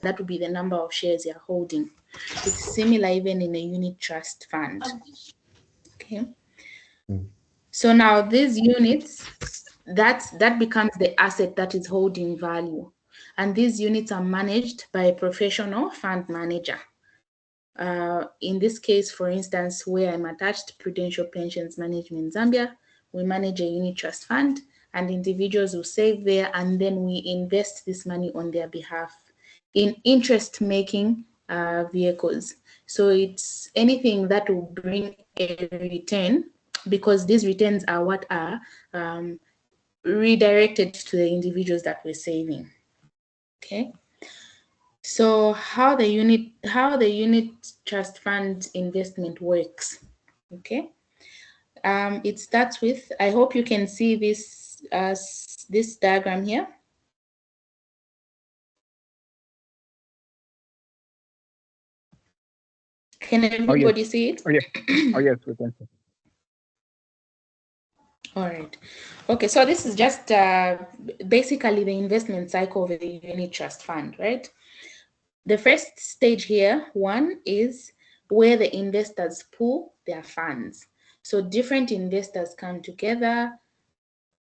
that would be the number of shares you're holding. It's similar even in a unit trust fund. Okay. So now these units, that becomes the asset that is holding value. And these units are managed by a professional fund manager. In this case, for instance, where I'm attached, Prudential Pensions Management Zambia, we manage a unit trust fund and individuals will save there, and then we invest this money on their behalf in interest-making vehicles. So it's anything that will bring a return, because these returns are what are redirected to the individuals that we're saving. Okay. So how the unit trust fund investment works. Okay. It starts with, I hope you can see this diagram here. Can everybody see it? Oh, yes. Oh, yes, we can see. All right. Okay, so this is just basically the investment cycle of a unit trust fund, right? The first stage here, one, is where the investors pool their funds. So different investors come together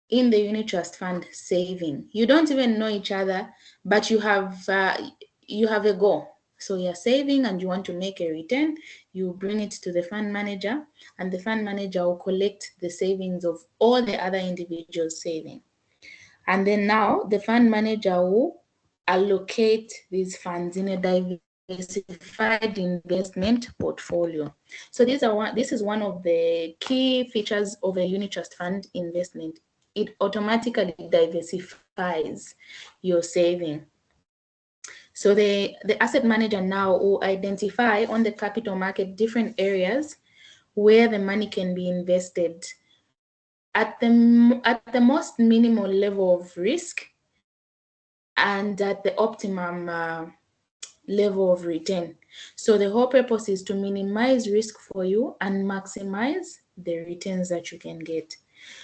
in the unit trust fund saving. You don't even know each other, but you have a goal. So you're saving and you want to make a return. You bring it to the fund manager, and the fund manager will collect the savings of all the other individuals saving. And then now the fund manager will allocate these funds in a diversified investment portfolio. So this is one of the key features of a unit trust fund investment. It automatically diversifies your saving. So the asset manager now will identify on the capital market different areas where the money can be invested at the most minimal level of risk and at the optimum level of return. So the whole purpose is to minimize risk for you and maximize the returns that you can get.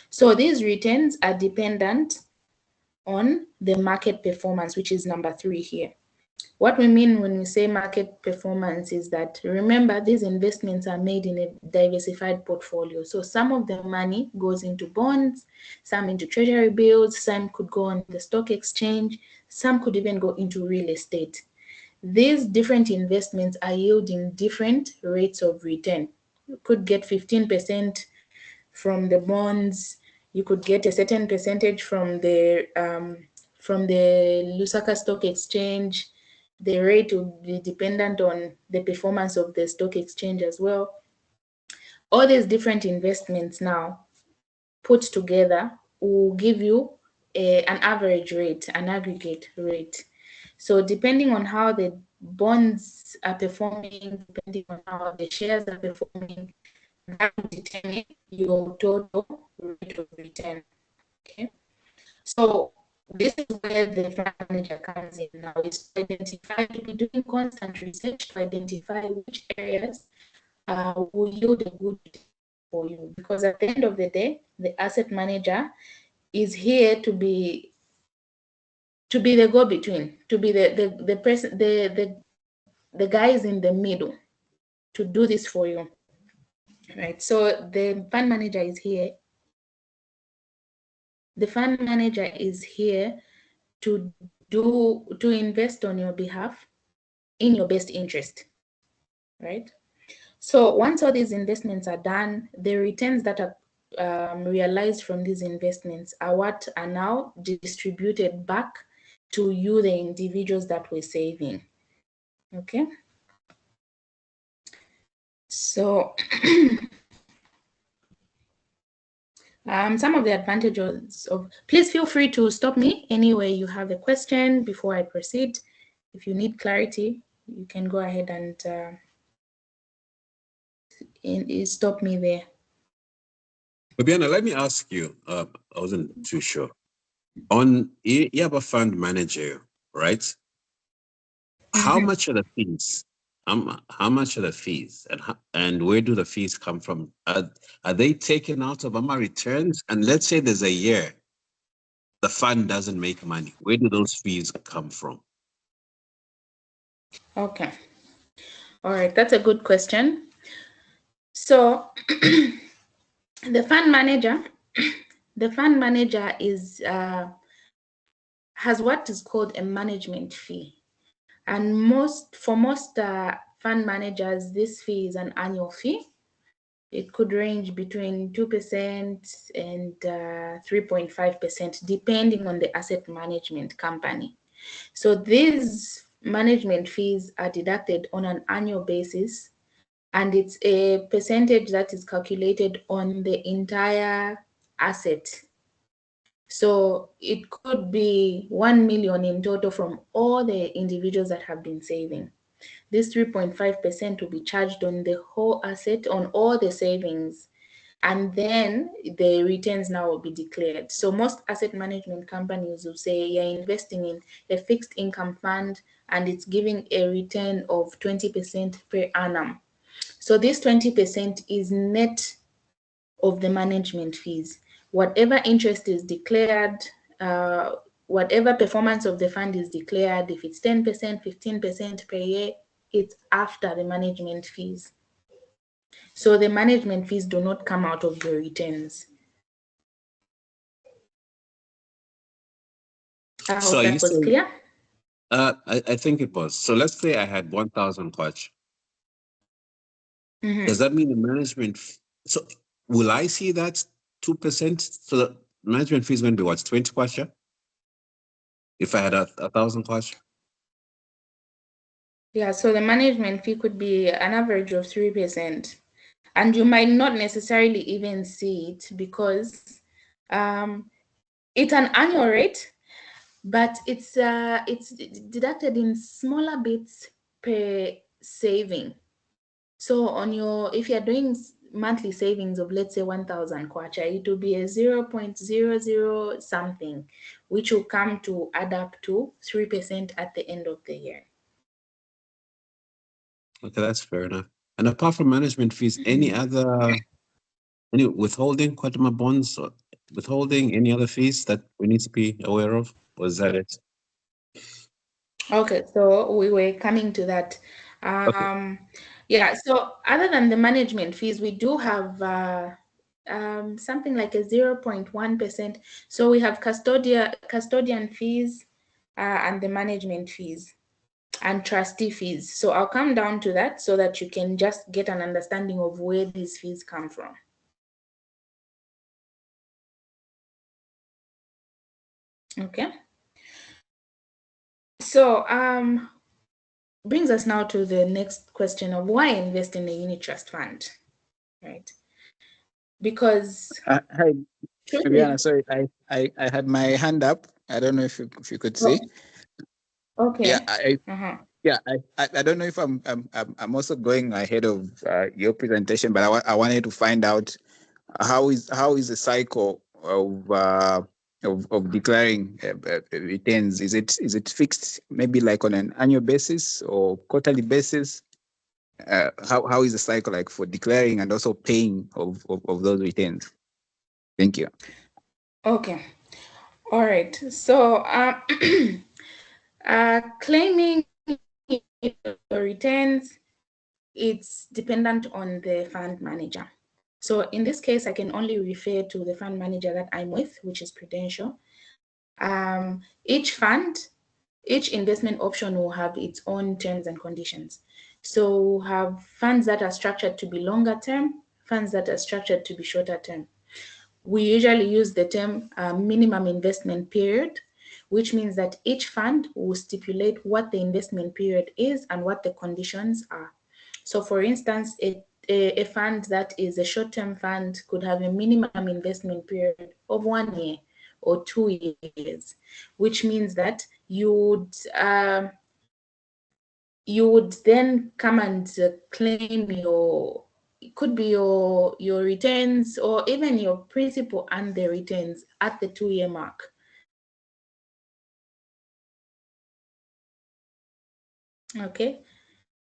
So these returns are dependent on the market performance, which is number 3 here. What we mean when we say market performance is that, remember, these investments are made in a diversified portfolio. So some of the money goes into bonds, some into treasury bills, some could go on the stock exchange, some could even go into real estate. These different investments are yielding different rates of return. You could get 15% from the bonds. You could get a certain percentage from the Lusaka Stock Exchange. The rate will be dependent on the performance of the stock exchange as well. All these different investments now put together will give you an average rate, an aggregate rate. So depending on how the bonds are performing, depending on how the shares are performing, that will determine your total rate of return. Okay. So this is where the fund manager comes in now, is to identify, to be doing constant research to identify which areas will yield a good for you. Because at the end of the day, the asset manager is here to be the go-between, to be the person, the guys in the middle to do this for you. Right. So the fund manager is here. The fund manager is here to invest on your behalf in your best interest, right? So once all these investments are done, the returns that are realized from these investments are what are now distributed back to you, the individuals that we're saving. Okay. So some of the advantages of, please feel free to stop me anywhere you have a question before I proceed. If you need clarity, you can go ahead and stop me there. Mwibiana, let me ask you, I wasn't too sure. On you have a fund manager, right? How much are the fees? How much are the fees, and where do the fees come from? Are they taken out of AMA returns? And let's say there's a year the fund doesn't make money. Where do those fees come from? Okay. All right, that's a good question. So the fund manager is has what is called a management fee, and for most fund managers, this fee is an annual fee. It could range between 2% and 3.5%, depending on the asset management company. So these management fees are deducted on an annual basis, and it's a percentage that is calculated on the entire asset. So it could be 1 million in total from all the individuals that have been saving. This 3.5% will be charged on the whole asset, on all the savings, and then the returns now will be declared. So most asset management companies will say you're investing in a fixed income fund and it's giving a return of 20% per annum. So this 20% is net of the management fees. Whatever interest is declared, whatever performance of the fund is declared, if it's 10%, 15% per year, it's after the management fees. So the management fees do not come out of the returns. I hope that was clear. I think it was. So let's say I had 1,000 Kwacha. Does that mean the management? So will I see that 2%? So the management fee is going to be what, 20 Kwacha? If I had 1,000 Kwacha? Yeah, so the management fee could be an average of 3%. And you might not necessarily even see it because it's an annual rate, but it's deducted in smaller bits per saving. So if you're doing monthly savings of, let's say, 1,000 Kwacha, it will be a 0.00 something, which will come to add up to 3% at the end of the year. Okay, that's fair enough. And apart from management fees, any withholding, Kwacha bonds, or withholding, any other fees that we need to be aware of? Or is that it? Okay, so we were coming to that. Okay. Yeah, so other than the management fees, we do have something like a 0.1%. So we have custodian fees and the management fees and trustee fees. So I'll come down to that so that you can just get an understanding of where these fees come from. Okay. So brings us now to the next question of why invest in a unit trust fund, right? Because Hi, Mwibiana, sorry, I had my hand up. I don't know if you could see. Okay. Yeah, I don't know if I'm also going ahead of your presentation, but I wanted to find out how is the cycle of declaring returns? Is it fixed, maybe like on an annual basis or quarterly basis? How is the cycle like for declaring and also paying of those returns? Thank you. Okay. All right. So claiming returns, it's dependent on the fund manager. So in this case, I can only refer to the fund manager that I'm with, which is Prudential. Each investment option will have its own terms and conditions. So we'll have funds that are structured to be longer term, funds that are structured to be shorter term. We usually use the term minimum investment period, which means that each fund will stipulate what the investment period is and what the conditions are. So for instance, a fund that is a short-term fund could have a minimum investment period of 1 year or 2 years, which means that you would then come and claim it could be your returns or even your principal and the returns at the 2-year mark. Okay,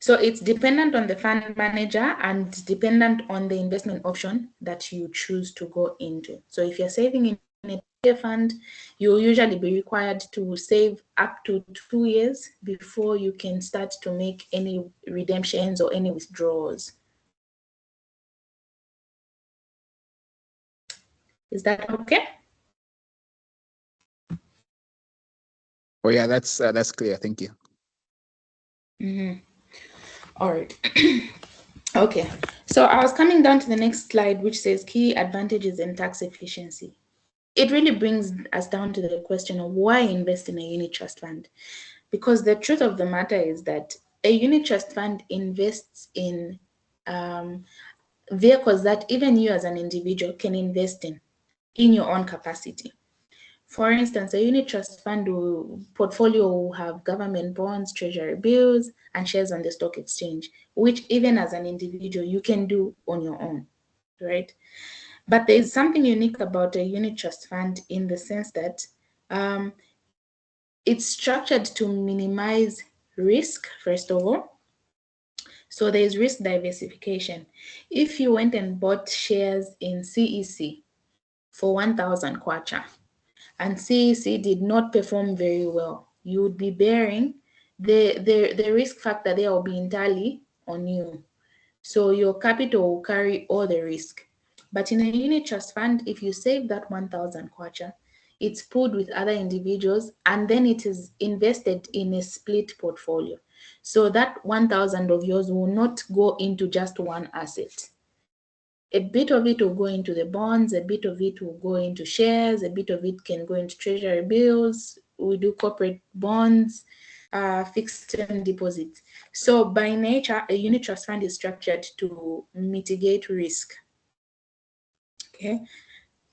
so it's dependent on the fund manager and dependent on the investment option that you choose to go into. So if you're saving in a fund, you'll usually be required to save up to 2 years before you can start to make any redemptions or any withdrawals. Is that okay? Oh yeah, that's clear. Thank you. All right. Okay, so I was coming down to the next slide, which says key advantages and tax efficiency. It really brings us down to the question of why invest in a unit trust fund? Because the truth of the matter is that a unit trust fund invests in vehicles that even you as an individual can invest in your own capacity. For instance, a unit trust fund portfolio will have government bonds, treasury bills, and shares on the stock exchange, which even as an individual, you can do on your own, right? But there is something unique about a unit trust fund in the sense that it's structured to minimize risk, first of all. So there's risk diversification. If you went and bought shares in CEC for 1,000 Kwacha, and CEC did not perform very well, you would be bearing the risk factor there will be entirely on you. So your capital will carry all the risk. But in a unit trust fund, if you save that 1,000 Kwacha, it's pooled with other individuals and then it is invested in a split portfolio. So that 1,000 of yours will not go into just one asset. A bit of it will go into the bonds, a bit of it will go into shares, a bit of it can go into treasury bills. We do corporate bonds, fixed term deposits. So by nature, a unit trust fund is structured to mitigate risk. Okay,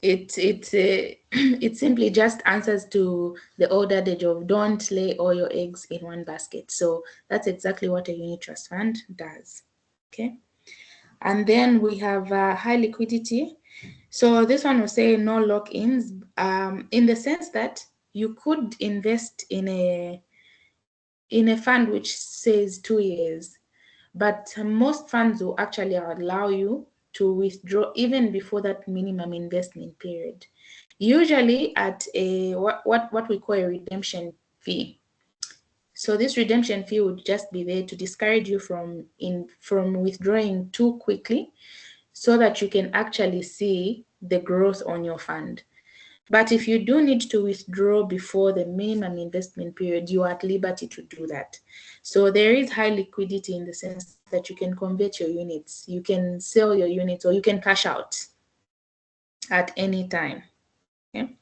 it simply just answers to the old adage of don't lay all your eggs in one basket. So that's exactly what a unit trust fund does. Okay. And then we have high liquidity. So this one will say no lock-ins, in the sense that you could invest in a fund which says 2 years, but most funds will actually allow you to withdraw even before that minimum investment period, usually at a what we call a redemption fee. So this redemption fee would just be there to discourage you from withdrawing too quickly, so that you can actually see the growth on your fund. But if you do need to withdraw before the minimum investment period, you are at liberty to do that. So there is high liquidity in the sense that you can convert your units, you can sell your units, or you can cash out at any time. Okay?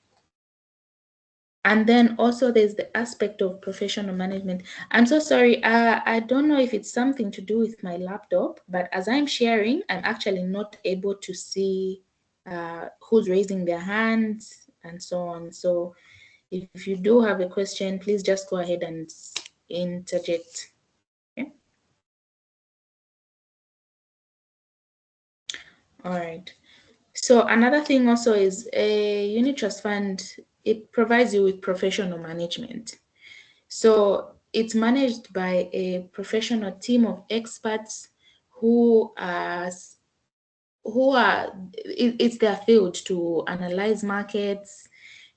And then also there's the aspect of professional management. I'm so sorry, I don't know if it's something to do with my laptop, but as I'm sharing, I'm actually not able to see who's raising their hands and so on. So if you do have a question, please just go ahead and interject. Okay? All right. So another thing also is a unit trust fund, it provides you with professional management. So it's managed by a professional team of experts who are it's their field to analyze markets,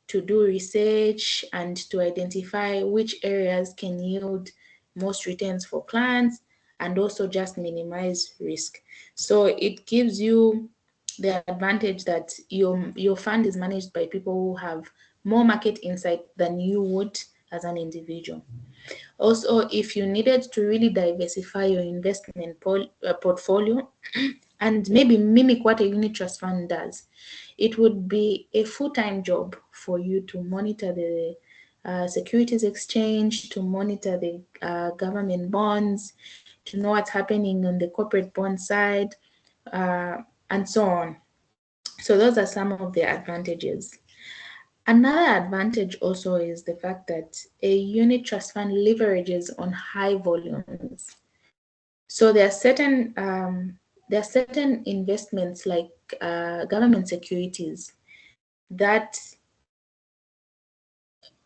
to do research, and to identify which areas can yield most returns for clients and also just minimize risk. So it gives you the advantage that your fund is managed by people who have more market insight than you would as an individual. Also, if you needed to really diversify your investment portfolio and maybe mimic what a unit trust fund does, it would be a full-time job for you to monitor the securities exchange, to monitor the government bonds, to know what's happening on the corporate bond side, and so on. So those are some of the advantages. Another advantage also is the fact that a unit trust fund leverages on high volumes. So there are certain investments like government securities that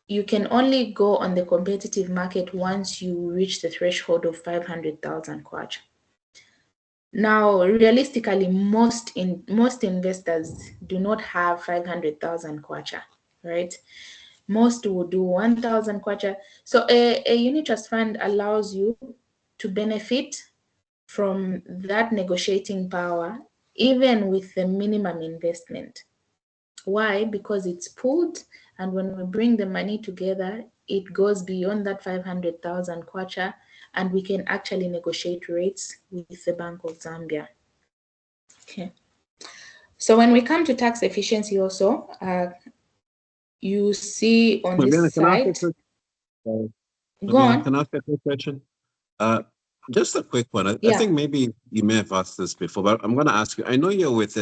you can only go on the competitive market once you reach the threshold of 500,000 Kwacha. Now, realistically, most investors do not have 500,000 Kwacha, right? Most will do 1,000 kwacha. So a unit trust fund allows you to benefit from that negotiating power, even with the minimum investment. Why? Because it's pooled, and when we bring the money together, it goes beyond that 500,000 kwacha, and we can actually negotiate rates with the Bank of Zambia. Okay. So when we come to tax efficiency also, you see on this Mwibiana, side, go Mwibiana, on. can I ask a quick question? Just a quick one. I Yeah. think maybe you may have asked this before, but I'm going to ask you. I know you're with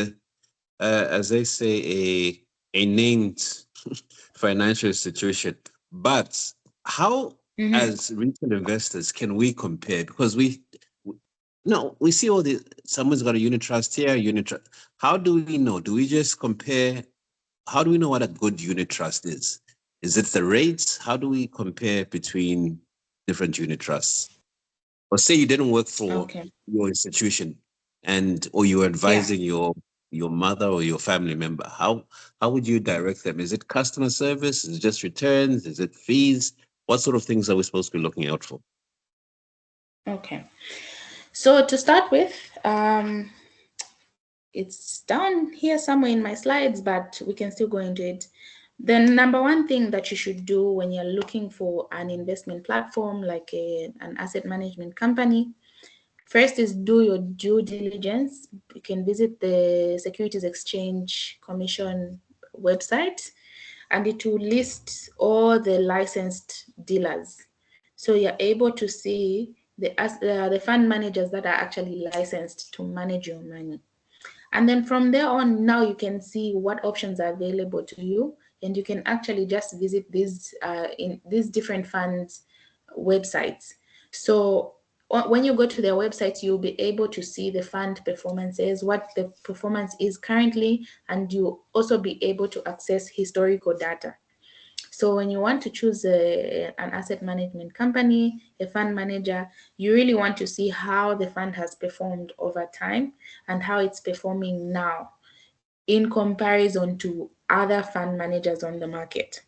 as they say, a named financial institution, but how, as retail investors, can we compare? Because we see all the, someone's got a unit trust here, unit trust. How do we know? Do we just compare? How do we know what a good unit trust is? Is it the rates? How do we compare between different unit trusts? Or say you didn't work for Okay. your institution, or you were advising your mother or your family member. How would you direct them? Is it customer service? Is it just returns? Is it fees? What sort of things are we supposed to be looking out for? Okay. So to start with, it's down here somewhere in my slides, but we can still go into it. The number one thing that you should do when you're looking for an investment platform like an asset management company, first is do your due diligence. You can visit the Securities Exchange Commission website, and it will list all the licensed dealers. So you're able to see the fund managers that are actually licensed to manage your money. And then from there on, now you can see what options are available to you, and you can actually just visit these in these different funds websites. So when you go to their website, you'll be able to see the fund performances, what the performance is currently, and you'll also be able to access historical data. So when you want to choose an asset management company, a fund manager, you really want to see how the fund has performed over time and how it's performing now in comparison to other fund managers on the market.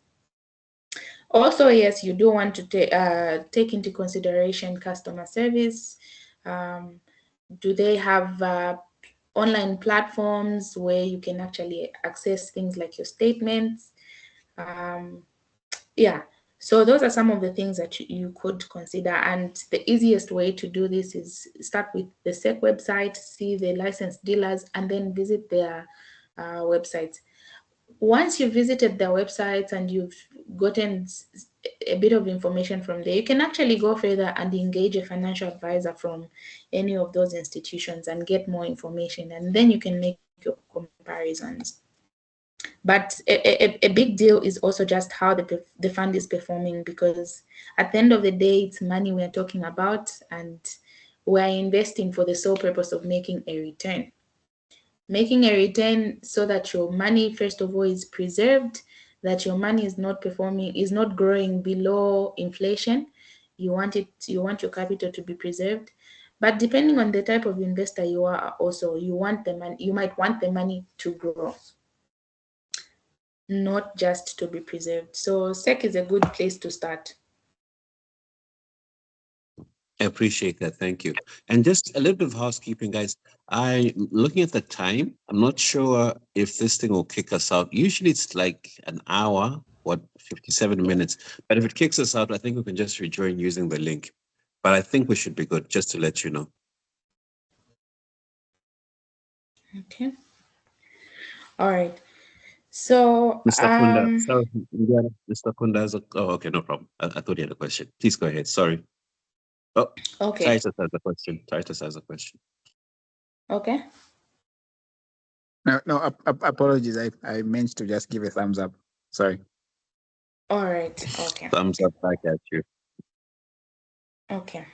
Also, yes, you do want to take into consideration customer service. Do they have online platforms where you can actually access things like your statements? Yeah, so those are some of the things that you could consider, and the easiest way to do this is start with the SEC website, see the licensed dealers, and then visit their websites. Once you've visited their websites and you've gotten a bit of information from there, you can actually go further and engage a financial advisor from any of those institutions and get more information, and then you can make your comparisons. But a big deal is also just how the fund is performing, because at the end of the day, it's money we're talking about, and we're investing for the sole purpose of making a return. Making a return so that your money, first of all, is preserved, that your money is not growing below inflation. You want your capital to be preserved. But depending on the type of investor you are, also you might want the money to grow, not just to be preserved. So SEC is a good place to start. I appreciate that. Thank you. And just a little bit of housekeeping, guys. I'm looking at the time. I'm not sure if this thing will kick us out. Usually it's like an hour, 57 minutes. But if it kicks us out, I think we can just rejoin using the link. But I think we should be good, just to let you know. Okay. All right. So Mr. Kunda, sorry, Mr. Kunda has oh, okay, no problem. I thought you had a question. Please go ahead. Sorry. Oh, okay. Titus has a question. Titus has a question. Okay. No, apologies. I meant to just give a thumbs up. Sorry. All right. Okay. Thumbs up back at you. Okay.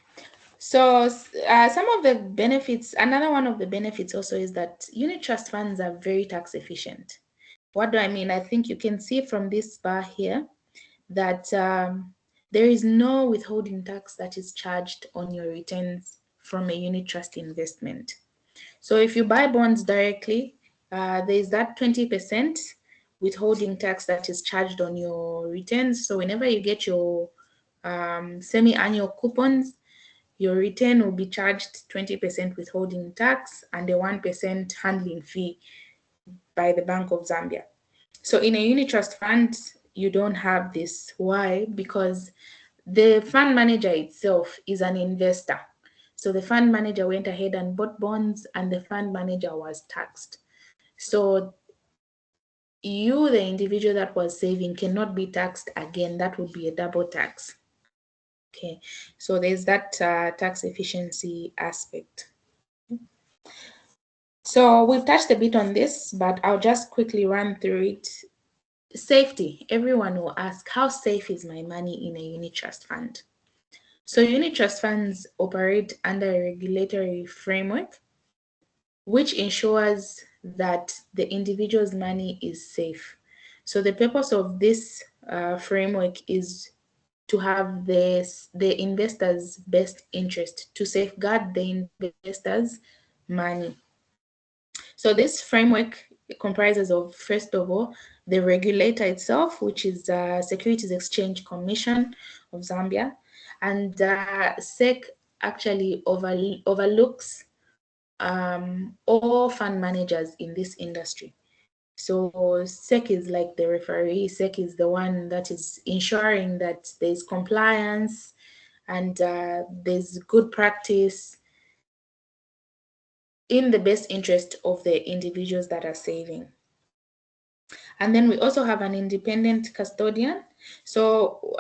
So some of the benefits, another one of the benefits also is that unit trust funds are very tax efficient. What do I mean? I think you can see from this bar here that there is no withholding tax that is charged on your returns from a unit trust investment. So if you buy bonds directly, there is that 20%, withholding tax that is charged on your returns. So whenever you get your semi-annual coupons, your return will be charged 20% withholding tax and a 1% handling fee by the Bank of Zambia. So in a unit trust fund, you don't have this. Why? Because the fund manager itself is an investor. So the fund manager went ahead and bought bonds and the fund manager was taxed. So you, the individual that was saving, cannot be taxed again. That would be a double tax. Okay, so there's that tax efficiency aspect. So we've touched a bit on this, but I'll just quickly run through it. Safety. Everyone will ask, how safe is my money in a unit trust fund? So unit trust funds operate under a regulatory framework which ensures that the individual's money is safe. So the purpose of this framework is to have the investor's best interest, to safeguard the investor's money. So this framework comprises of, first of all, the regulator itself, which is Securities Exchange Commission of Zambia, and SEC actually overlooks all fund managers in this industry. So SEC is like the referee. SEC is the one that is ensuring that there's compliance and there's good practice in the best interest of the individuals that are saving. And then we also have an independent custodian. So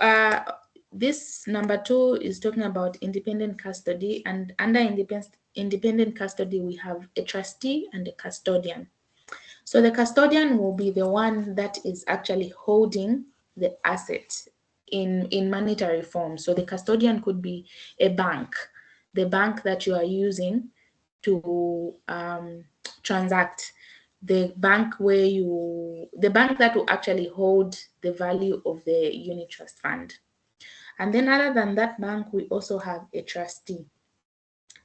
this number 2 is talking about independent custody, and under independent custody, we have a trustee and a custodian. So the custodian will be the one that is actually holding the asset in monetary form. So the custodian could be a bank, the bank that you are using to transact, the bank that will actually hold the value of the unit trust fund. And then other than that bank, we also have a trustee.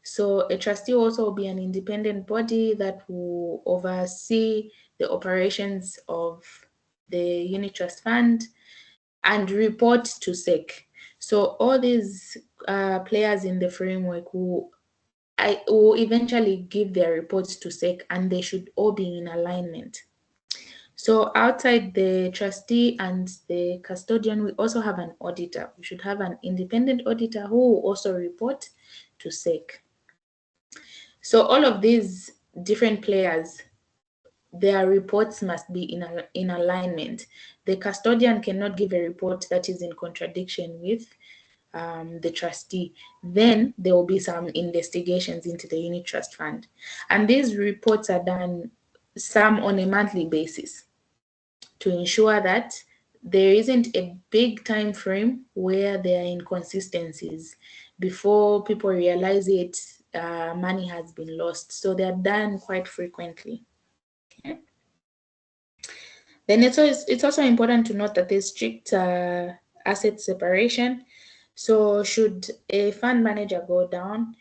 So a trustee will also be an independent body that will oversee the operations of the unit trust fund and report to SEC. So all these players in the framework will eventually give their reports to SEC, and they should all be in alignment. So outside the trustee and the custodian, we also have an auditor. We should have an independent auditor who will also report to SEC. So all of these different players, their reports must be in alignment. The custodian cannot give a report that is in contradiction with the trustee. Then there will be some investigations into the unit trust fund. And these reports are done some on a monthly basis to ensure that there isn't a big time frame where there are inconsistencies. Before people realize it, money has been lost. So they're done quite frequently. Okay. Then it's also important to note that there's strict asset separation. So should a fund manager go down,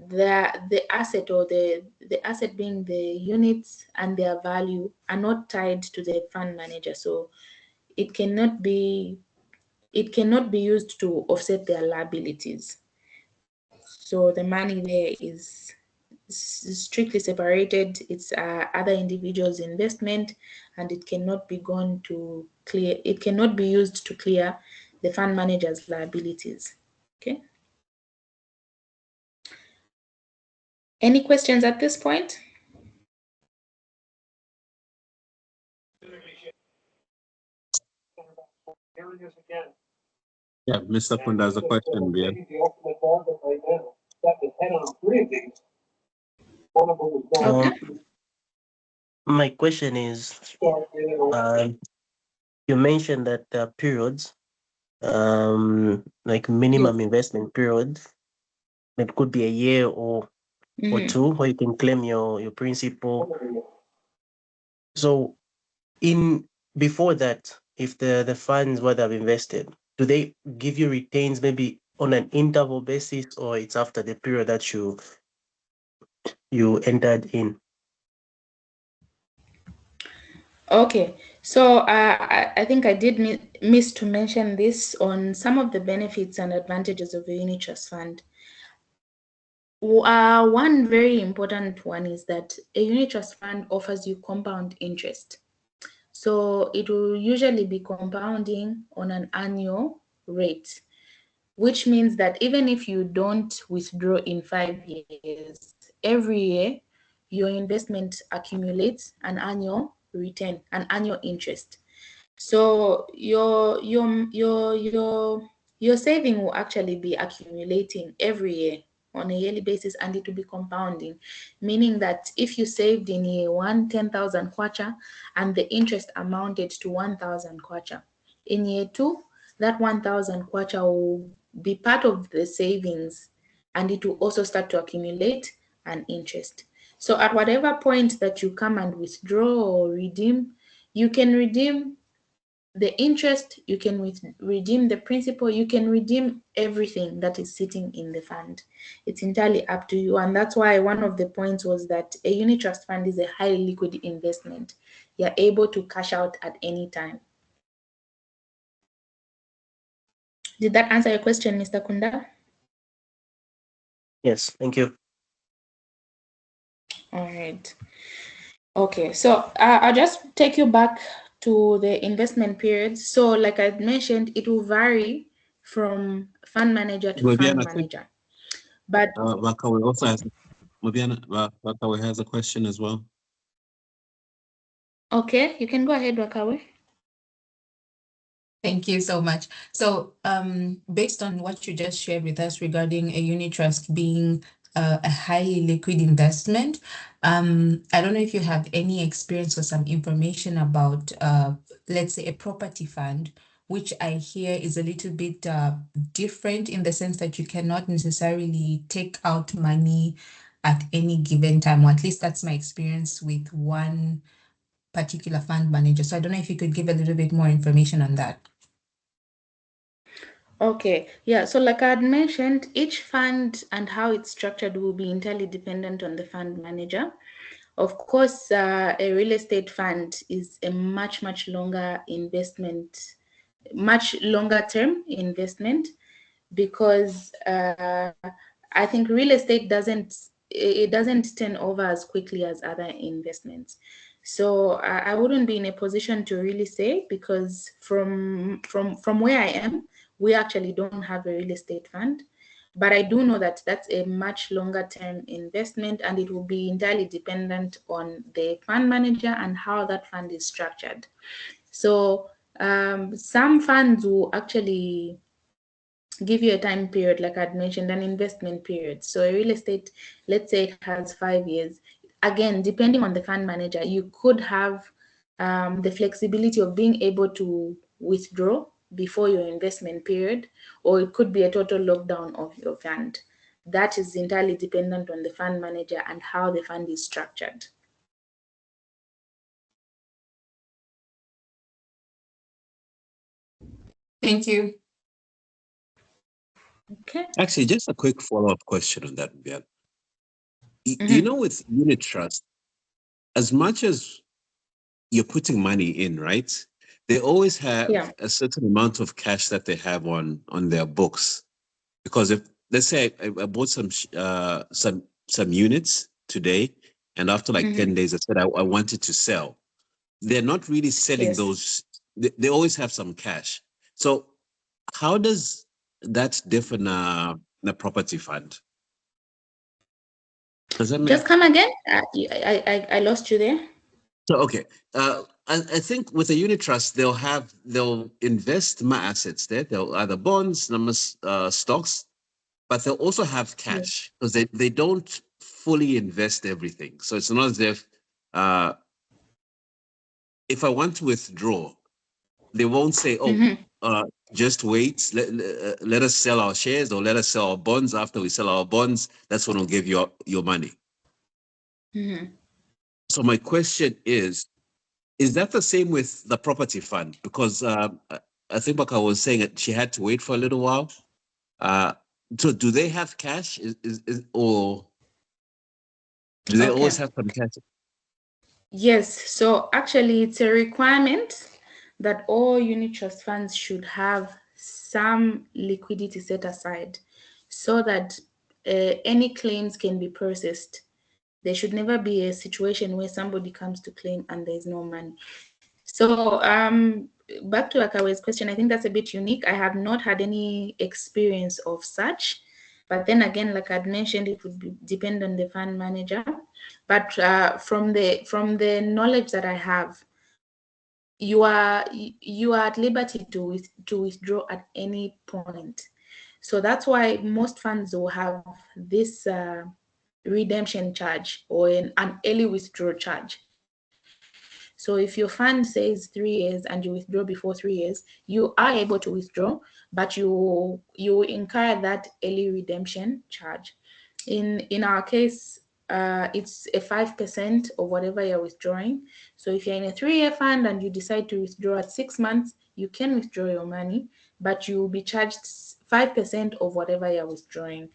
the asset or the asset being the units and their value are not tied to the fund manager. So it cannot be used to offset their liabilities. So the money there is strictly separated. It's other individuals' investment, and it cannot be it cannot be used to clear the fund manager's liabilities. Okay. Any questions at this point? Yeah, Mr. Kunda has a question, yeah. Okay. My question is, you mentioned that there are periods, like minimum investment period. It could be a year or two, where you can claim your principal. So before that, if the funds what I've invested, do they give you retains maybe on an interval basis, or it's after the period that you entered in? Okay, so I think I did miss to mention this on some of the benefits and advantages of a unit trust fund. One very important one is that a unit trust fund offers you compound interest. So it will usually be compounding on an annual rate, which means that even if you don't withdraw in 5 years, every year your investment accumulates an annual return, an annual interest. So your saving will actually be accumulating every year on a yearly basis, and it will be compounding, meaning that if you saved in year one 10,000 kwacha and the interest amounted to 1,000 kwacha, in year two that 1,000 kwacha will be part of the savings, and it will also start to accumulate an interest. So at whatever point that you come and withdraw or redeem, you can redeem the interest, you can redeem the principal, you can redeem everything that is sitting in the fund. It's entirely up to you. And that's why one of the points was that a unit trust fund is a highly liquid investment. You're able to cash out at any time. Did that answer your question, Mr. Kunda? Yes, thank you. All right. Okay, so I'll just take you back to the investment periods. So like I mentioned, it will vary from fund manager to fund Mwibiana, I think manager. But Wakawe also has Wakawe has a question as well. okay, you can go ahead, Wakawe. Thank you so much. So based on what you just shared with us regarding a unit trust being a highly liquid investment, I don't know if you have any experience or some information about, let's say, a property fund, which I hear is a little bit different in the sense that you cannot necessarily take out money at any given time, or at least that's my experience with one particular fund manager. So I don't know if you could give a little bit more information on that. Okay, yeah, so like I had mentioned, each fund and how it's structured will be entirely dependent on the fund manager. Of course, a real estate fund is a much longer investment, much longer term investment, because I think real estate doesn't turn over as quickly as other investments. So I wouldn't be in a position to really say, because from where I am, we actually don't have a real estate fund. But I do know that that's a much longer term investment, and it will be entirely dependent on the fund manager and how that fund is structured. So some funds will actually give you a time period, like I'd mentioned, an investment period. So a real estate, let's say it has 5 years. Again, depending on the fund manager, you could have the flexibility of being able to withdraw before your investment period, or it could be a total lockdown of your fund. That is entirely dependent on the fund manager and how the fund is structured. Thank you. Okay. Actually, just a quick follow-up question on that, Mwibiana. You know, with unit trust, as much as you're putting money in, right? They always have a certain amount of cash that they have on their books. Because if, let's say I bought some units today, and after like 10 days I said I wanted to sell, they're not really selling those. They always have some cash. So how does that differ in a property fund? Does that make Just come again? I lost you there. So okay, I think with a unit trust they'll invest my assets there. They'll either bonds, numbers, stocks, but they'll also have cash because they don't fully invest everything. So it's not as if I want to withdraw, they won't say, "Oh, just wait. Let us sell our shares or let us sell our bonds. After we sell our bonds, that's when we'll give you your money." So my question is that the same with the property fund? Because I think Baka was saying that she had to wait for a little while. So do they have cash or do they always have some cash? Yes, so actually it's a requirement that all unit trust funds should have some liquidity set aside so that any claims can be processed. There should never be a situation where somebody comes to claim and there's no money. So back to Akawe's question, I think that's a bit unique. I have not had any experience of such. But then again, like I'd mentioned, it would depend on the fund manager. But from the knowledge that I have, you are at liberty to withdraw at any point. So that's why most funds will have this redemption charge or an early withdrawal charge. So if your fund says 3 years and you withdraw before 3 years, you are able to withdraw, but you incur that early redemption charge. In our case, it's a 5% of whatever you're withdrawing. So if you're in a 3-year fund and you decide to withdraw at 6 months, you can withdraw your money, but you will be charged 5% of whatever you're withdrawing.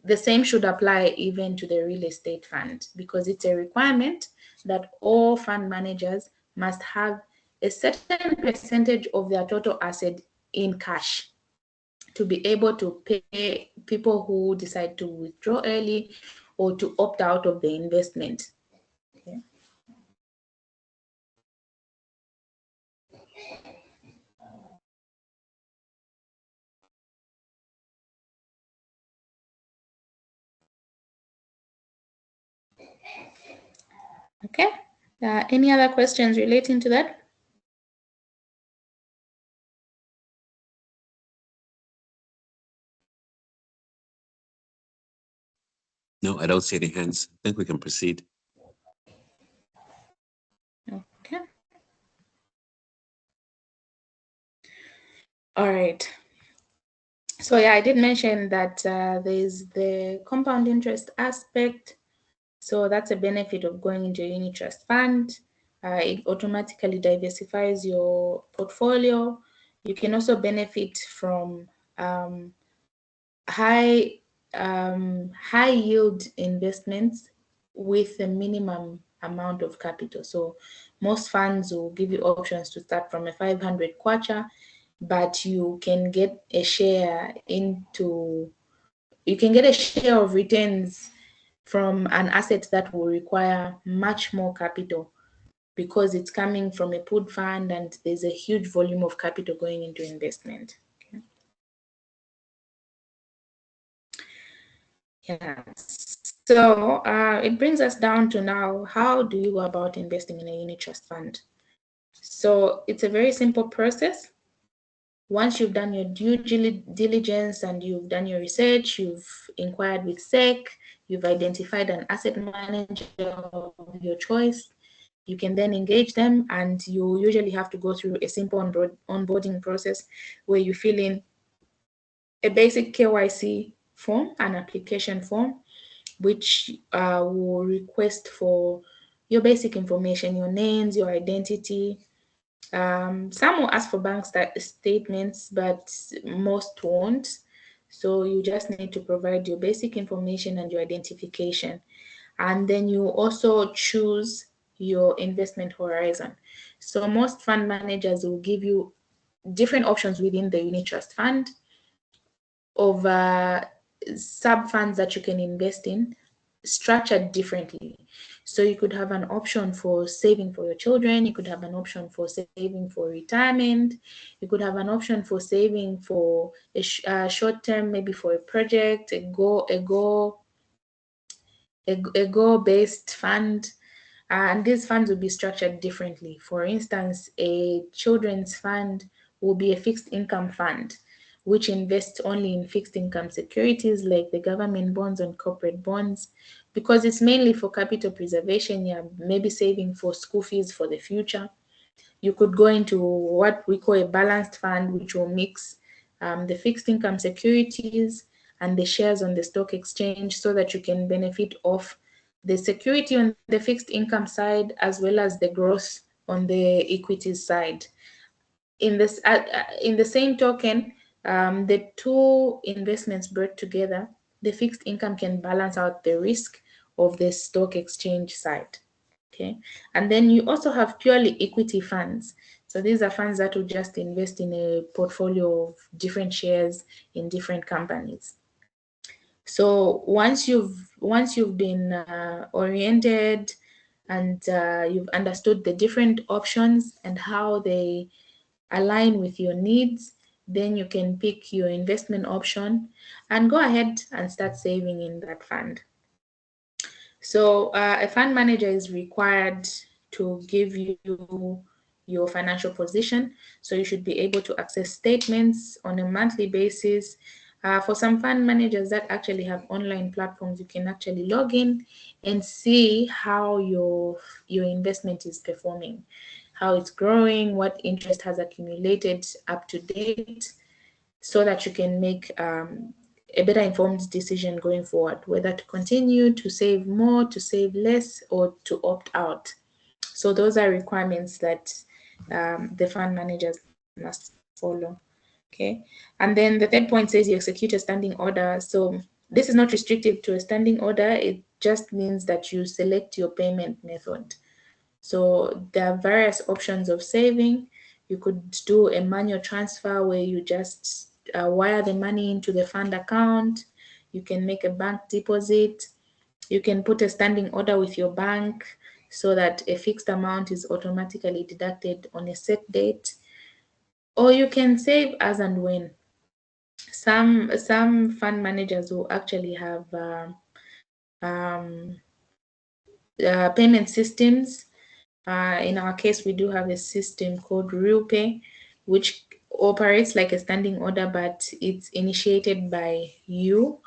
The same should apply even to the real estate fund, because it's a requirement that all fund managers must have a certain percentage of their total asset in cash to be able to pay people who decide to withdraw early or to opt out of the investment. Okay. Okay. Any other questions relating to that? No, I don't see any hands. I think we can proceed. Okay. All right. So yeah, I did mention that there's the compound interest aspect. So that's a benefit of going into a unit trust fund. It automatically diversifies your portfolio. You can also benefit from high yield investments with a minimum amount of capital. So most funds will give you options to start from a 500 Kwacha, but you can get a share of returns from an asset that will require much more capital because it's coming from a pooled fund and there's a huge volume of capital going into investment. Okay. Yeah. So it brings us down to now, how do you go about investing in a unit trust fund? So it's a very simple process. Once you've done your due diligence and you've done your research, you've inquired with SEC, you've identified an asset manager of your choice, you can then engage them, and you usually have to go through a simple onboarding process where you fill in a basic KYC form, an application form, which will request for your basic information, your names, your identity. Some will ask for bank statements, but most won't. So you just need to provide your basic information and your identification. And then you also choose your investment horizon. So most fund managers will give you different options within the unit trust fund of sub funds that you can invest in, structured differently. So you could have an option for saving for your children, you could have an option for saving for retirement, you could have an option for saving for a short term, maybe for a project, a goal-based fund. And these funds will be structured differently. For instance, a children's fund will be a fixed income fund, which invests only in fixed income securities like the government bonds and corporate bonds, because it's mainly for capital preservation. Yeah, maybe saving for school fees for the future. You could go into what we call a balanced fund, which will mix the fixed income securities and the shares on the stock exchange so that you can benefit off the security on the fixed income side as well as the growth on the equities side. In the same token, the two investments brought together, the fixed income can balance out the risk of the stock exchange side. Okay, and then you also have purely equity funds. So these are funds that will just invest in a portfolio of different shares in different companies. So once you've been oriented and you've understood the different options and how they align with your needs, then you can pick your investment option and go ahead and start saving in that fund. So a fund manager is required to give you your financial position. So you should be able to access statements on a monthly basis. For some fund managers that actually have online platforms, you can actually log in and see how your investment is performing, how it's growing, what interest has accumulated up to date, so that you can make a better informed decision going forward, whether to continue to save more, to save less, or to opt out. So those are requirements that the fund managers must follow. Okay, and then the third point says you execute a standing order. So this is not restrictive to a standing order. It just means that you select your payment method. So there are various options of saving. You could do a manual transfer where you just wire the money into the fund account. You can make a bank deposit. You can put a standing order with your bank so that a fixed amount is automatically deducted on a set date. Or you can save as and when. Some fund managers will actually have payment systems. In our case, we do have a system called RealPay, which operates like a standing order, but it's initiated by you,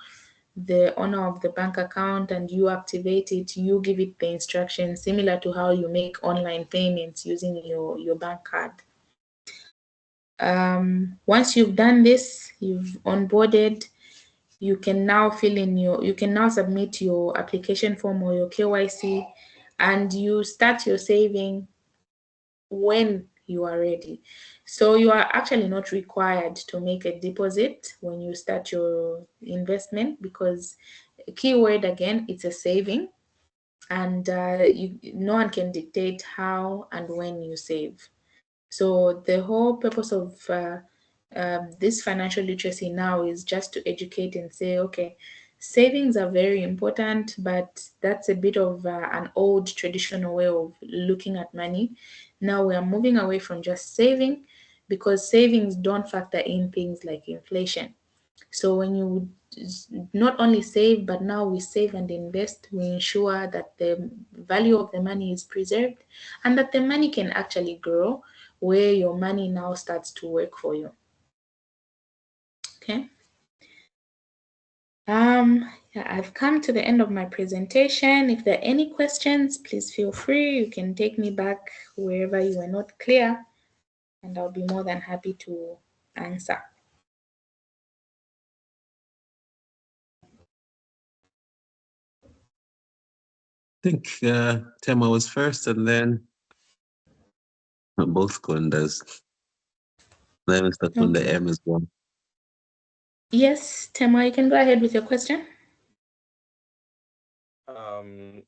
the owner of the bank account, and you activate it. You give it the instructions, similar to how you make online payments using your bank card. Once you've done this, you've onboarded, you can now submit your application form or your KYC, and you start your saving when you are ready. So you are actually not required to make a deposit when you start your investment, because keyword again, it's a saving, and no one can dictate how and when you save. So the whole purpose of this financial literacy now is just to educate and say, okay, savings are very important, but that's a bit of an old traditional way of looking at money. Now we are moving away from just saving, because savings don't factor in things like inflation. So when you not only save, but now we save and invest, we ensure that the value of the money is preserved and that the money can actually grow, where your money now starts to work for you. Okay. Yeah, I've come to the end of my presentation. If there are any questions, please feel free. You can take me back wherever you were not clear, and I'll be more than happy to answer. I think Tema was first, and then both Kundas. Then Mr. Kunda Okay. M as well. Yes, Tema, you can go ahead with your question.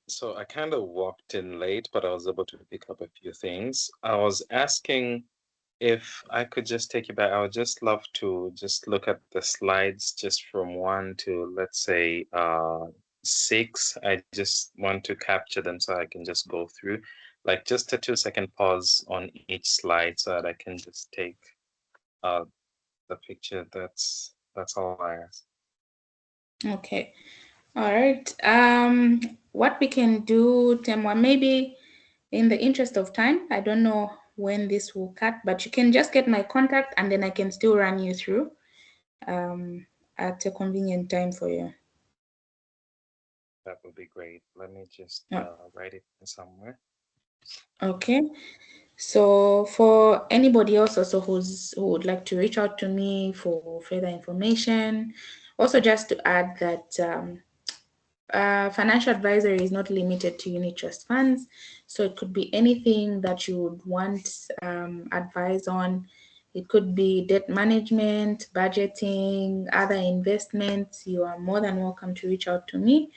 So I kind of walked in late, but I was able to pick up a few things. I was asking if I could just take you back. I would just love to just look at the slides just from 1 to, let's say, 6. I just want to capture them so I can just go through, like just a 2-second pause on each slide so that I can just take the picture. That's all I ask. Okay. All right. What we can do, Temwa, maybe in the interest of time, I don't know when this will cut, but you can just get my contact and then I can still run you through at a convenient time for you. That would be great. Let me just write it somewhere. Okay. So for anybody else also who would like to reach out to me for further information, also just to add that financial advisory is not limited to unit trust funds. So it could be anything that you would want advice on. It could be debt management, budgeting, other investments. You are more than welcome to reach out to me.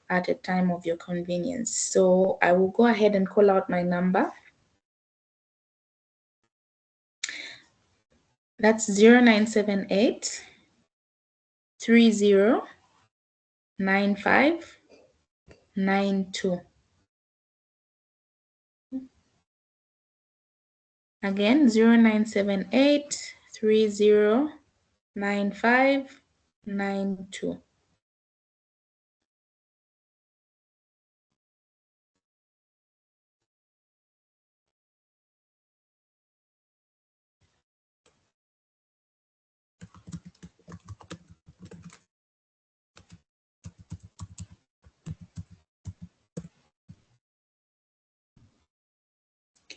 at a time of your convenience. So I will go ahead and call out my number. That's 0978 309592. Again, 0978 309592.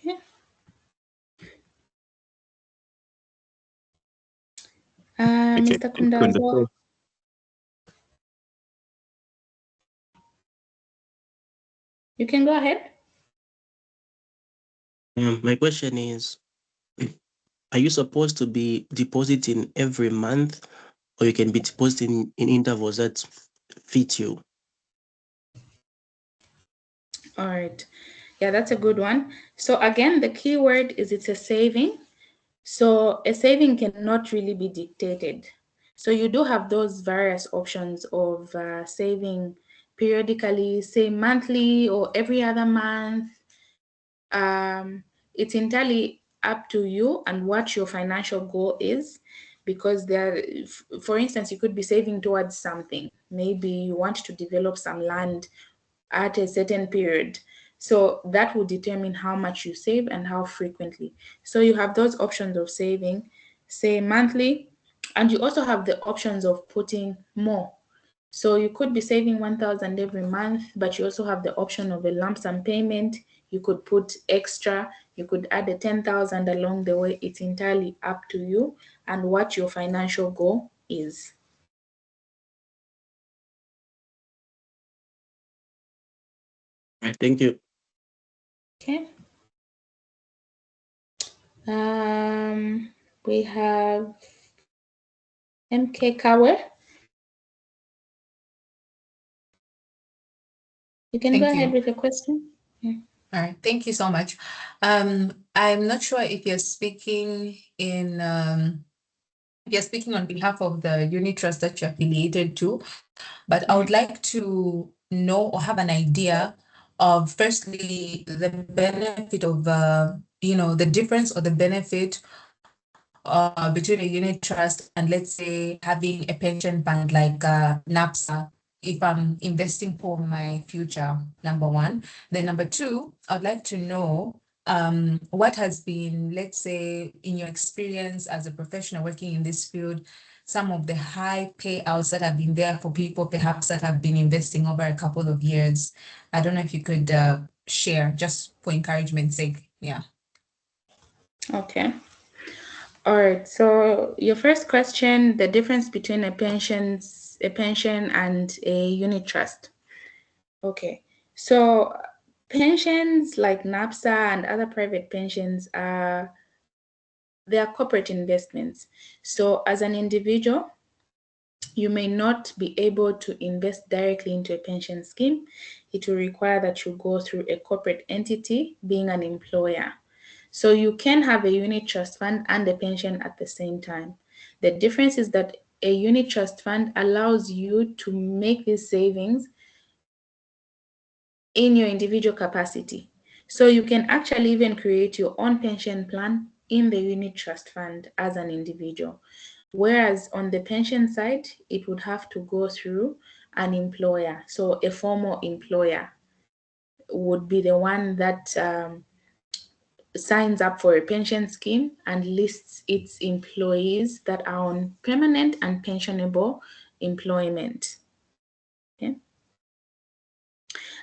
Okay. Mr. Kundazo. You can go ahead. My question is, are you supposed to be depositing every month, or you can be depositing in intervals that fit you? All right. Yeah, that's a good one. So again, the key word is it's a saving. So a saving cannot really be dictated. So you do have those various options of saving periodically, say monthly or every other month. It's entirely up to you and what your financial goal is, because there, for instance, you could be saving towards something. Maybe you want to develop some land at a certain period. So that will determine how much you save and how frequently. So you have those options of saving, say monthly, and you also have the options of putting more. So you could be saving 1,000 every month, but you also have the option of a lump sum payment. You could put extra, you could add a 10,000 along the way. It's entirely up to you and what your financial goal is. All right, thank you. Okay. We have MK Kawe. You can go ahead with the question. Yeah. All right, thank you so much. I'm not sure if you're speaking in if you're speaking on behalf of the unit trust that you're affiliated to, but I would like to know or have an idea of, firstly, the benefit of the difference or the benefit between a unit trust and, let's say, having a pension fund like NAPSA, if I'm investing for my future, number one. Then number two, I'd like to know what has been, let's say, in your experience as a professional working in this field, some of the high payouts that have been there for people perhaps that have been investing over a couple of years. I don't know if you could share, just for encouragement's sake. Yeah. Okay. All right. So your first question, the difference between a pension and a unit trust. Okay. So pensions like NAPSA and other private pensions they are corporate investments. So as an individual, you may not be able to invest directly into a pension scheme. It will require that you go through a corporate entity, being an employer. So you can have a unit trust fund and a pension at the same time. The difference is that a unit trust fund allows you to make these savings in your individual capacity. So you can actually even create your own pension plan in the unit trust fund as an individual. Whereas on the pension side, it would have to go through an employer. So a formal employer would be the one that signs up for a pension scheme and lists its employees that are on permanent and pensionable employment. Okay.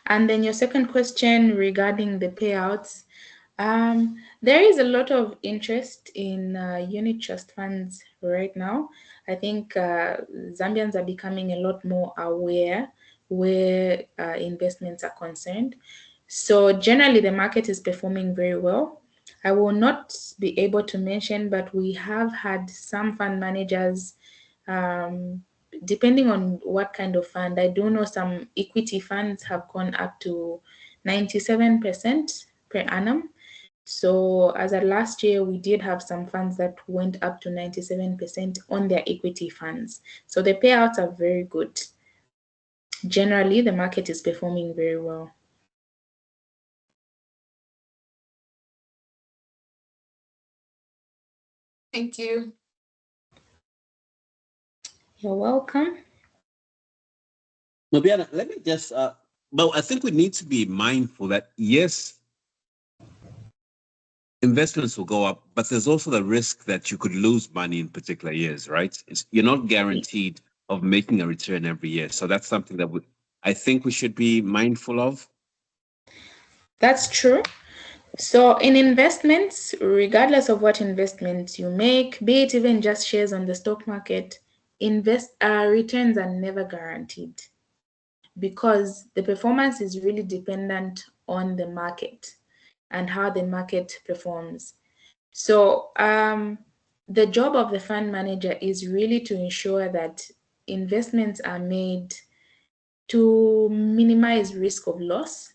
And then your second question regarding the payouts. There is a lot of interest in unit trust funds right now. I think Zambians are becoming a lot more aware where investments are concerned. So generally, the market is performing very well. I will not be able to mention, but we have had some fund managers depending on what kind of fund. I do know some equity funds have gone up to 97% per annum. So as of last year, we did have some funds that went up to 97% on their equity funds. So the payouts are very good. Generally, the market is performing very well. Thank you. You're welcome. Mwibiana, let me just, but I think we need to be mindful that yes, investments will go up, but there's also the risk that you could lose money in particular years, right? You're not guaranteed of making a return every year. So that's something that I think we should be mindful of. That's true. So in investments, regardless of what investments you make, be it even just shares on the stock market, returns are never guaranteed because the performance is really dependent on the market and how the market performs. So the job of the fund manager is really to ensure that investments are made to minimize risk of loss,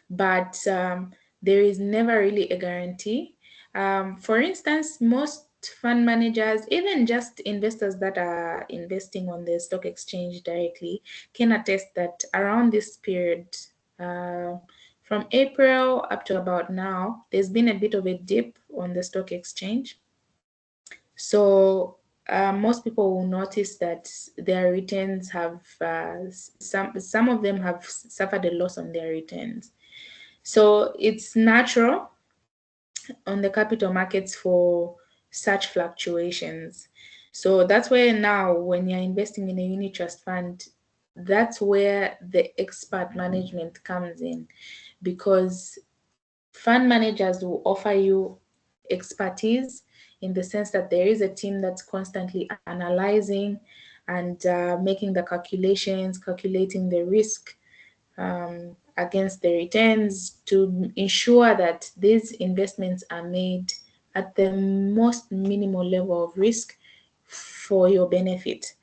but there is never really a guarantee. For instance, most fund managers, even just investors that are investing on the stock exchange directly, can attest that around this period, from April up to about now, there's been a bit of a dip on the stock exchange. So most people will notice that their returns have, some of them have suffered a loss on their returns. So it's natural on the capital markets for such fluctuations. So that's where now, when you're investing in a unit trust fund, that's where the expert management comes in, because fund managers will offer you expertise in the sense that there is a team that's constantly analyzing and making the calculations, calculating the risk against the returns to ensure that these investments are made at the most minimal level of risk for your benefit.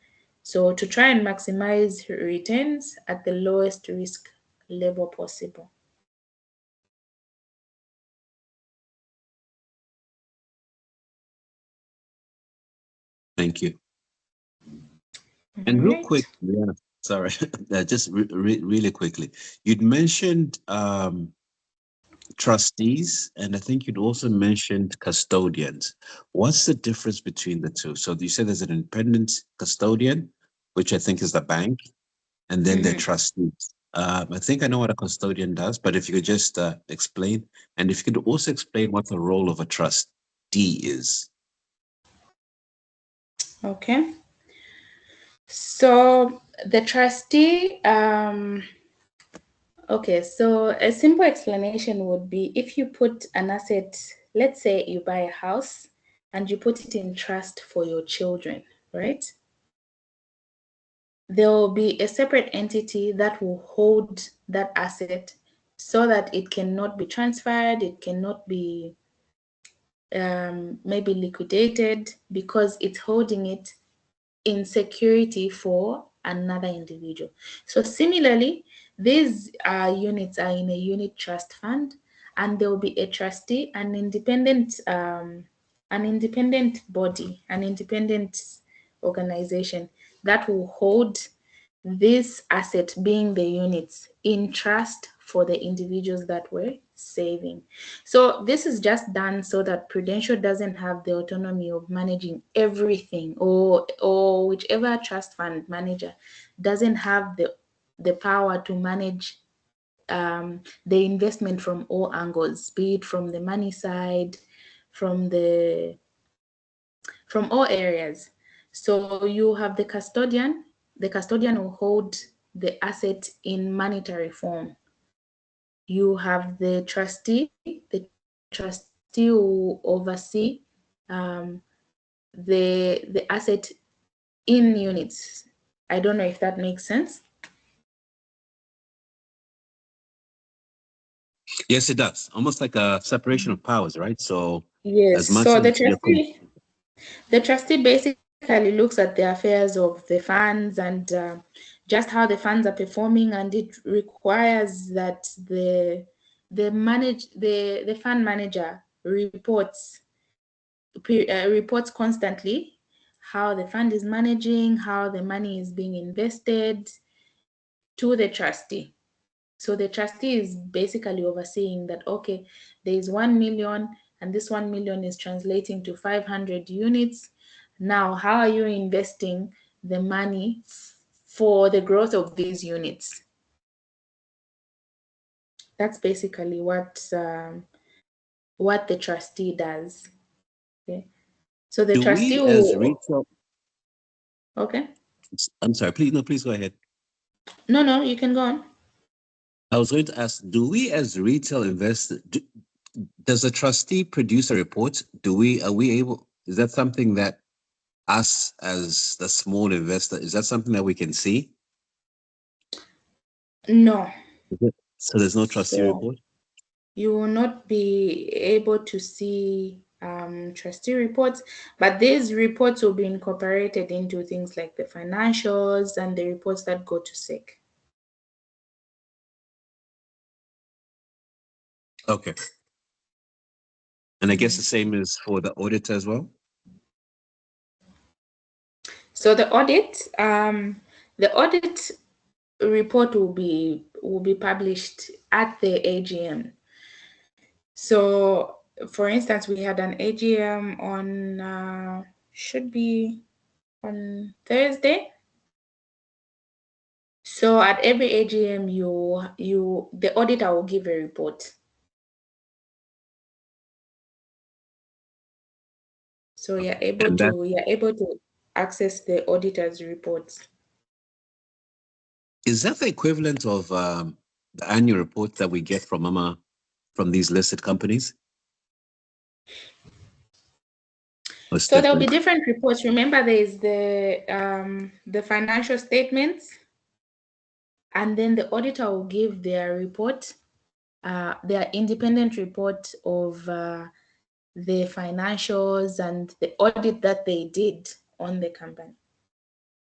So to try and maximize returns at the lowest risk level possible. Thank you. And real quick, yeah, sorry, just really quickly, you'd mentioned trustees, and I think you'd also mentioned custodians. What's the difference between the two? So you said there's an independent custodian, which I think is the bank, and then the trustees. I think I know what a custodian does, but if you could just explain, and if you could also explain what the role of a trustee is. Okay. So the trustee, okay, so a simple explanation would be, if you put an asset, let's say you buy a house and you put it in trust for your children, right? There will be a separate entity that will hold that asset so that it cannot be transferred, it cannot be maybe liquidated, because it's holding it in security for another individual. So similarly, these units are in a unit trust fund, and there will be a trustee, an independent body, an independent organization that will hold this asset, being the units, in trust for the individuals that were saving. So this is just done so that Prudential doesn't have the autonomy of managing everything, or whichever trust fund manager doesn't have the power to manage the investment from all angles, be it from the money side, from all areas. So you have the custodian. The custodian will hold the asset in monetary form. You have the trustee. The trustee will oversee the asset in units. I don't know if that makes sense. Yes, it does. Almost like a separation of powers, right? So yes, as much so as the trustee basically looks at the affairs of the funds and just how the funds are performing, and it requires that the fund manager reports constantly how the fund is managing, how the money is being invested to the trustee. So the trustee is basically overseeing that, okay, there is 1 million and this 1 million is translating to 500 units. Now, how are you investing the money for the growth of these units? That's basically what the trustee does. Okay. So the trustee we as will, retail, okay. I'm sorry, please go ahead. No, you can go on. I was going to ask, do we as retail investors, does the trustee produce a report? Are we able, is that something that us as the small investor, is that something that we can see? No. So there's no trustee report? You will not be able to see trustee reports, but these reports will be incorporated into things like the financials and the reports that go to SEC. Okay. And I guess the same is for the auditor as well? So the audit report will be published at the AGM. So, for instance, we had an AGM on should be on Thursday. So at every AGM, the auditor will give a report. So you're able to access the auditor's reports. Is that the equivalent of the annual report that we get from these listed companies? So there'll be different reports. Remember, there is the financial statements, and then the auditor will give their report, their independent report of the financials and the audit that they did on the company.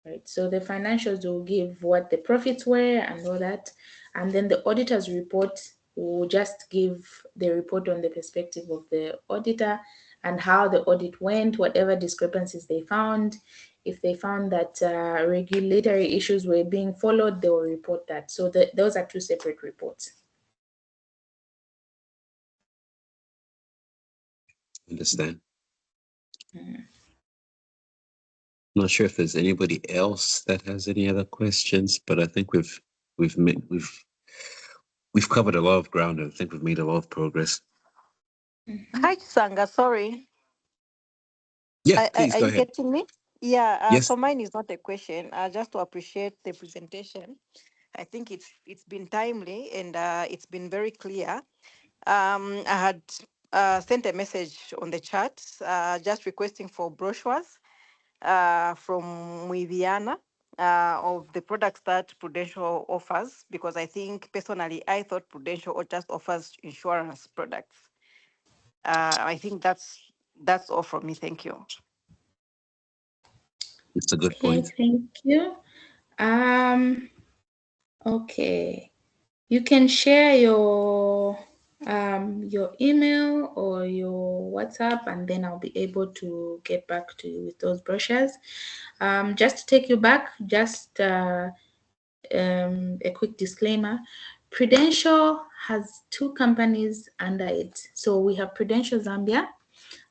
Right. So the financials will give what the profits were and all that, and then the auditor's report will just give the report on the perspective of the auditor and how the audit went, whatever discrepancies they found. If they found that regulatory issues were being followed, they will report that. So those are two separate reports. Understand. Not sure if there's anybody else that has any other questions, but I think we've covered a lot of ground, and I think we've made a lot of progress. Hi, Sanga. Sorry. Yeah, please are go you ahead. getting me? Yeah. Yes. So mine is not a question. Just to appreciate the presentation. I think it's been timely and it's been very clear. I had sent a message on the chat just requesting for brochures from Mwibiana of the products that Prudential offers, because I think personally I thought Prudential just offers insurance products. I think that's all from me. Thank you. It's a good point. Thank you. Okay. You can share your email or your WhatsApp, and then I'll be able to get back to you with those brochures. Just to take you back, just a quick disclaimer. Prudential has two companies under it. So we have Prudential Zambia,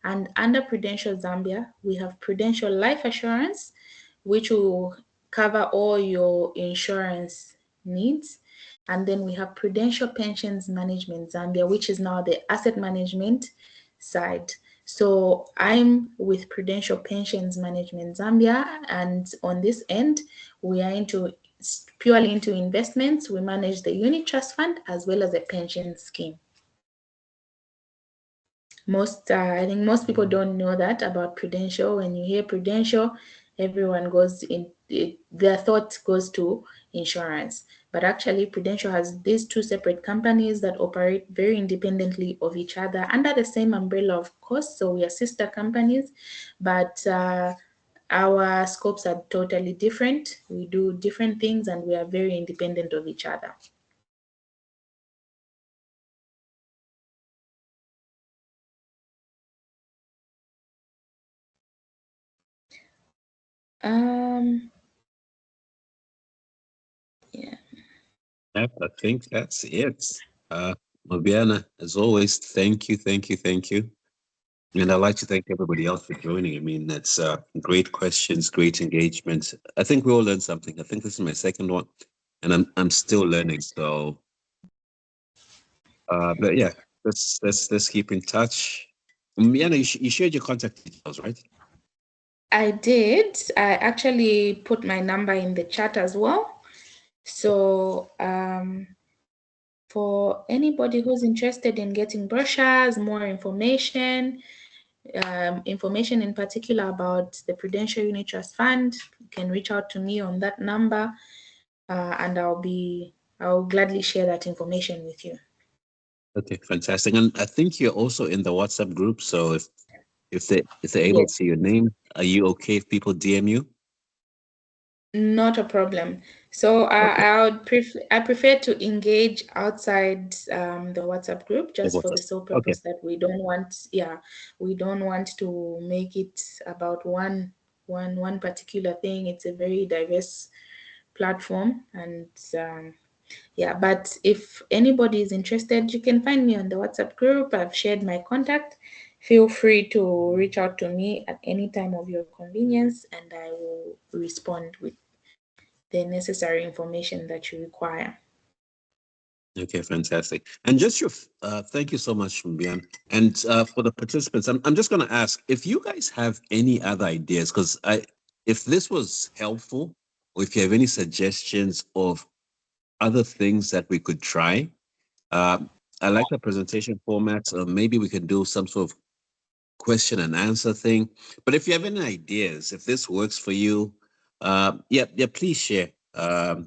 and under Prudential Zambia, we have Prudential Life Assurance, which will cover all your insurance needs. And then we have Prudential Pensions Management Zambia, which is now the asset management side. So I'm with Prudential Pensions Management Zambia, and on this end, we are purely into investments. We manage the unit trust fund as well as a pension scheme. I think most people don't know that about Prudential. When you hear Prudential, everyone their thought goes to insurance. But actually, Prudential has these two separate companies that operate very independently of each other under the same umbrella, of course. So we are sister companies, but our scopes are totally different. We do different things and we are very independent of each other. Yeah. I think that's it. Mwibiana, as always, thank you. And I'd like to thank everybody else for joining. I mean, that's great questions, great engagement. I think we all learned something. I think this is my second one, and I'm still learning. So, but yeah, let's keep in touch. Mwibiana, you shared your contact details, right? I did. I actually put my number in the chat as well. So for anybody who's interested in getting brochures, more information, information in particular about the Prudential Unit Trust Fund, you can reach out to me on that number, and I'll gladly share that information with you. Okay, fantastic. And I think you're also in the WhatsApp group. So if they're able Yes. to see your name, are you okay if people DM you? Not a problem. So I prefer to engage outside the WhatsApp group, just for the sole purpose that we don't want to make it about one particular thing. It's a very diverse platform, and but if anybody is interested, you can find me on the WhatsApp group. I've shared my contact. Feel free to reach out to me at any time of your convenience, and I will respond with the necessary information that you require. Okay, fantastic. And just your thank you so much, Mwibiana. And for the participants, I'm just going to ask if you guys have any other ideas, because if this was helpful, or if you have any suggestions of other things that we could try. I like the presentation format. Maybe we could do some sort of question and answer thing. But if you have any ideas, if this works for you, please share.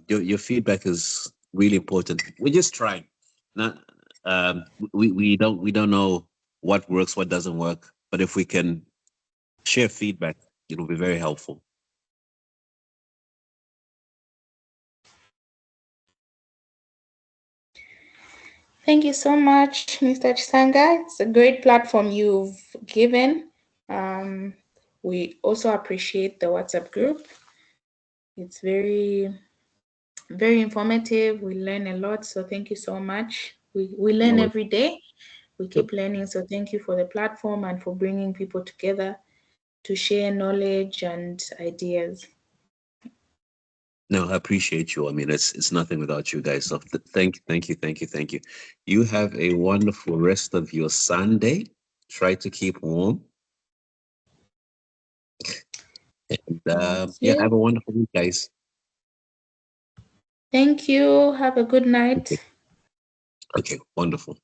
Your feedback is really important. We're just trying. Not we don't know what works, what doesn't work. But if we can share feedback, it will be very helpful. Thank you so much, Mr. Chisanga. It's a great platform you've given. We also appreciate the WhatsApp group. It's very, very informative. We learn a lot. So thank you so much. We learn every day. We keep learning. So thank you for the platform and for bringing people together to share knowledge and ideas. No, I appreciate you. I mean, it's nothing without you guys. So thank you. You have a wonderful rest of your Sunday. Try to keep warm. And have a wonderful week, guys. Thank you. Have a good night. Okay, wonderful.